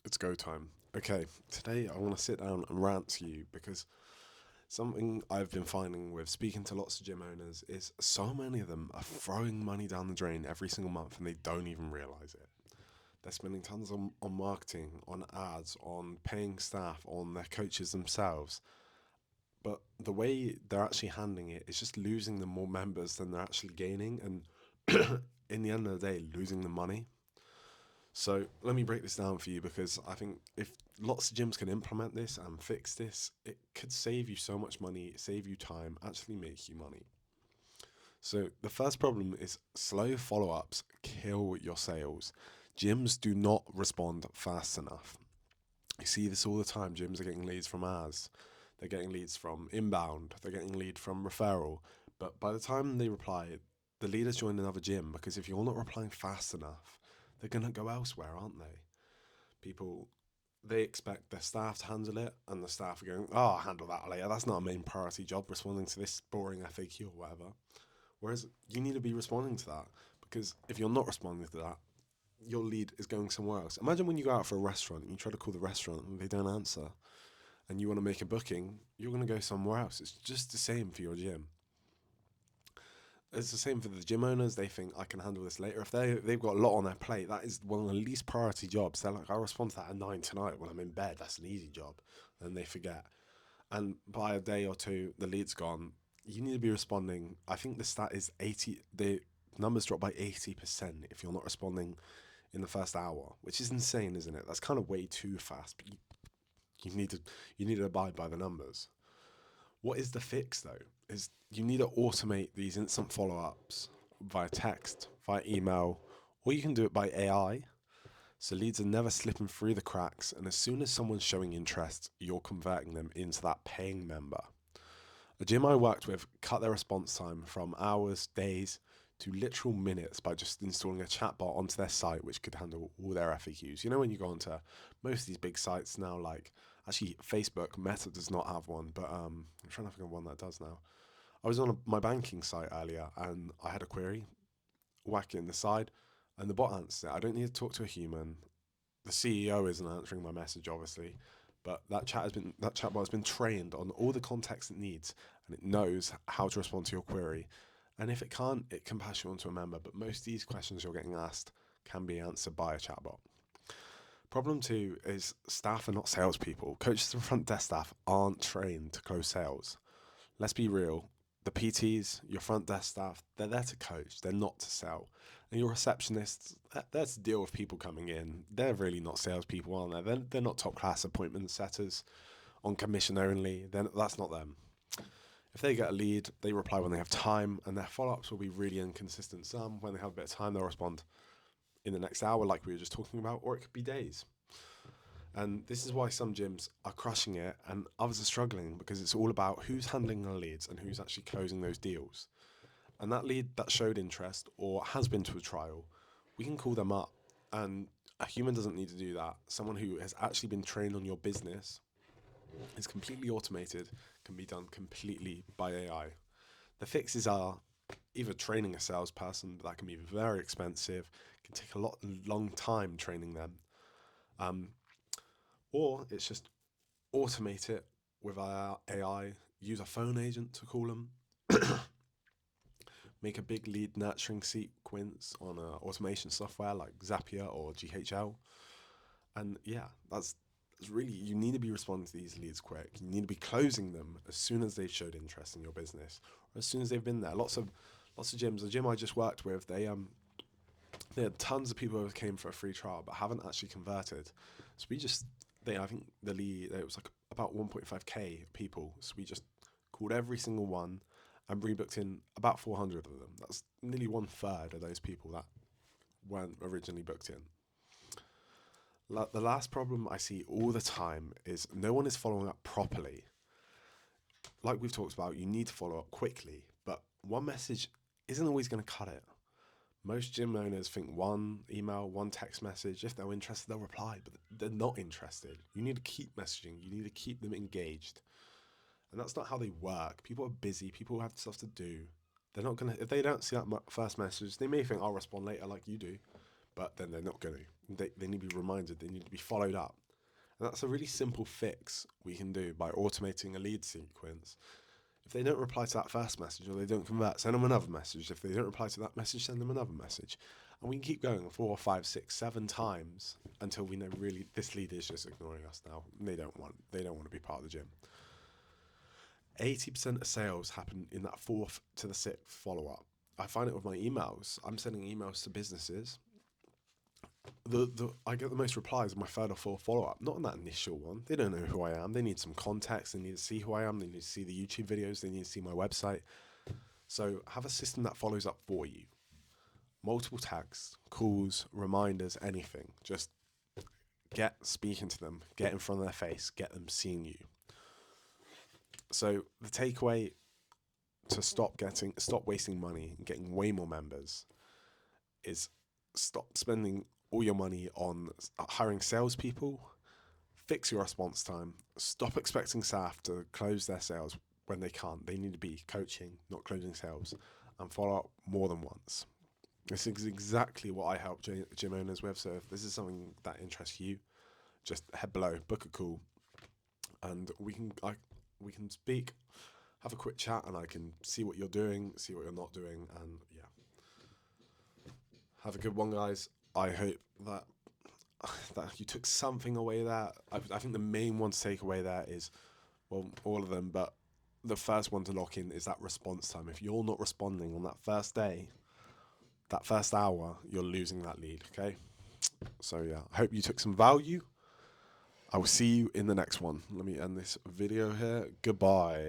It's go time. Okay, today I want to sit down and rant to you because something I've been finding with speaking to lots of gym owners is so many of them are throwing money down the drain every single month and they don't even realize it. They're spending tons on marketing, on ads, on paying staff, on their coaches themselves. But the way they're actually handling it is just losing them more members than they're actually gaining, and in the end of the day, losing the money. So let me break this down for you because I think if lots of gyms can implement this and fix this, it could save you so much money, save you time, actually make you money. So the first problem is slow follow-ups kill your sales. Gyms do not respond fast enough. You see this all the time. Gyms are getting leads from ads. They're getting leads from inbound. They're getting lead from referral. But by the time they reply, the lead has joined another gym because if you're not replying fast enough, they're going to go elsewhere, aren't they? People, they expect their staff to handle it, and the staff are going, "Oh, I'll handle that later. That's not a main priority job, responding to this boring FAQ or whatever." Whereas you need to be responding to that because if you're not responding to that, your lead is going somewhere else. Imagine when you go out for a restaurant and you try to call the restaurant and they don't answer, and you want to make a booking, you're going to go somewhere else. It's just the same for your gym. It's the same for the gym owners. They think I can handle this later. If they've got a lot on their plate, that is one of the least priority jobs. They're like, I'll respond to that at 9 tonight when I'm in bed. That's an easy job. Then they forget. And by a day or two, the lead's gone. You need to be responding. I think the stat is 80. The numbers drop by 80% if you're not responding in the first hour, which is insane, isn't it? That's kind of way too fast. But you need to you need to abide by the numbers. What is the fix though? Is you need to automate these instant follow-ups via text, via email, or you can do it by AI. So leads are never slipping through the cracks, and as soon as someone's showing interest, you're converting them into that paying member. A gym I worked with cut their response time from hours, days, to literal minutes by just installing a chatbot onto their site which could handle all their FAQs. You know, when you go onto most of these big sites now, like actually Facebook, Meta does not have one, but I'm trying to think of one that does now. I was on my banking site earlier and I had a query, whack it in the side, and the bot answers it. I don't need to talk to a human. The CEO isn't answering my message, obviously, but that chatbot has been trained on all the context it needs, and it knows how to respond to your query. And if it can't, it can pass you on to a member. But most of these questions you're getting asked can be answered by a chatbot. Problem two is staff are not salespeople. Coaches and front desk staff aren't trained to close sales. Let's be real. The PTs, your front desk staff, they're there to coach. They're not to sell. And your receptionists, they're to deal with people coming in. They're really not salespeople, aren't they? They're not top class appointment setters on commission only. That's not them. If they get a lead, they reply when they have time, and their follow ups will be really inconsistent. Some, when they have a bit of time, they'll respond in the next hour, like we were just talking about, or it could be days. And this is why some gyms are crushing it and others are struggling because it's all about who's handling the leads and who's actually closing those deals. And that lead that showed interest or has been to a trial, we can call them up. And a human doesn't need to do that. Someone who has actually been trained on your business is completely automated, can be done completely by AI. The fixes are either training a salesperson, but that can be very expensive, can take a long time training them, um, or it's just automate it with our AI, use a phone agent to call them, make a big lead nurturing sequence on automation software like Zapier or GHL. And yeah, that's really, you need to be responding to these leads quick. You need to be closing them as soon as they've showed interest in your business or as soon as they've been there. Lots of gyms. The gym I just worked with, they had tons of people who came for a free trial but haven't actually converted. So I think the lead, it was like about 1.5k people. So we just called every single one and rebooked in about 400 of them. That's nearly one third of those people that weren't originally booked in. The last problem I see all the time is no one is following up properly. Like we've talked about, you need to follow up quickly, but one message isn't always going to cut it. Most gym owners think one email, one text message, if they're interested, they'll reply, but they're not interested. You need to keep messaging, you need to keep them engaged. And that's not how they work. People are busy, people have stuff to do. They're not going to, if they don't see that first message, they may think I'll respond later like you do, but then they're not going to. They need to be reminded. They need to be followed up. And that's a really simple fix we can do by automating a lead sequence. If they don't reply to that first message or they don't convert, send them another message. If they don't reply to that message, send them another message. And we can keep going 4, 5, 6, 7 times until we know really this lead is just ignoring us now. They don't want to be part of the gym. 80% of sales happen in that 4th to the 6th follow-up. I find it with my emails. I'm sending emails to businesses. I get the most replies on my 3rd or 4th follow-up, not on that initial one. They don't know who I am. They need some context. They need to see who I am. They need to see the YouTube videos. They need to see my website. So have a system that follows up for you. Multiple tags, calls, reminders, anything. Just get speaking to them, get in front of their face, get them seeing you. So the takeaway to stop wasting money and getting way more members is stop spending all your money on hiring salespeople. Fix your response time. Stop expecting staff to close their sales when they can't. They need to be coaching, not closing sales, and follow up more than once. This is exactly what I help gym owners with. So if this is something that interests you, just head below, book a call, and we can speak, have a quick chat, and I can see what you're doing, see what you're not doing, and yeah. Have a good one, guys. I hope that you took something away there. I think the main one to take away there is, well, all of them, but the first one to lock in is that response time. If you're not responding on that first day, that first hour, you're losing that lead, okay? So yeah, I hope you took some value. I will see you in the next one. Let me end this video here. Goodbye.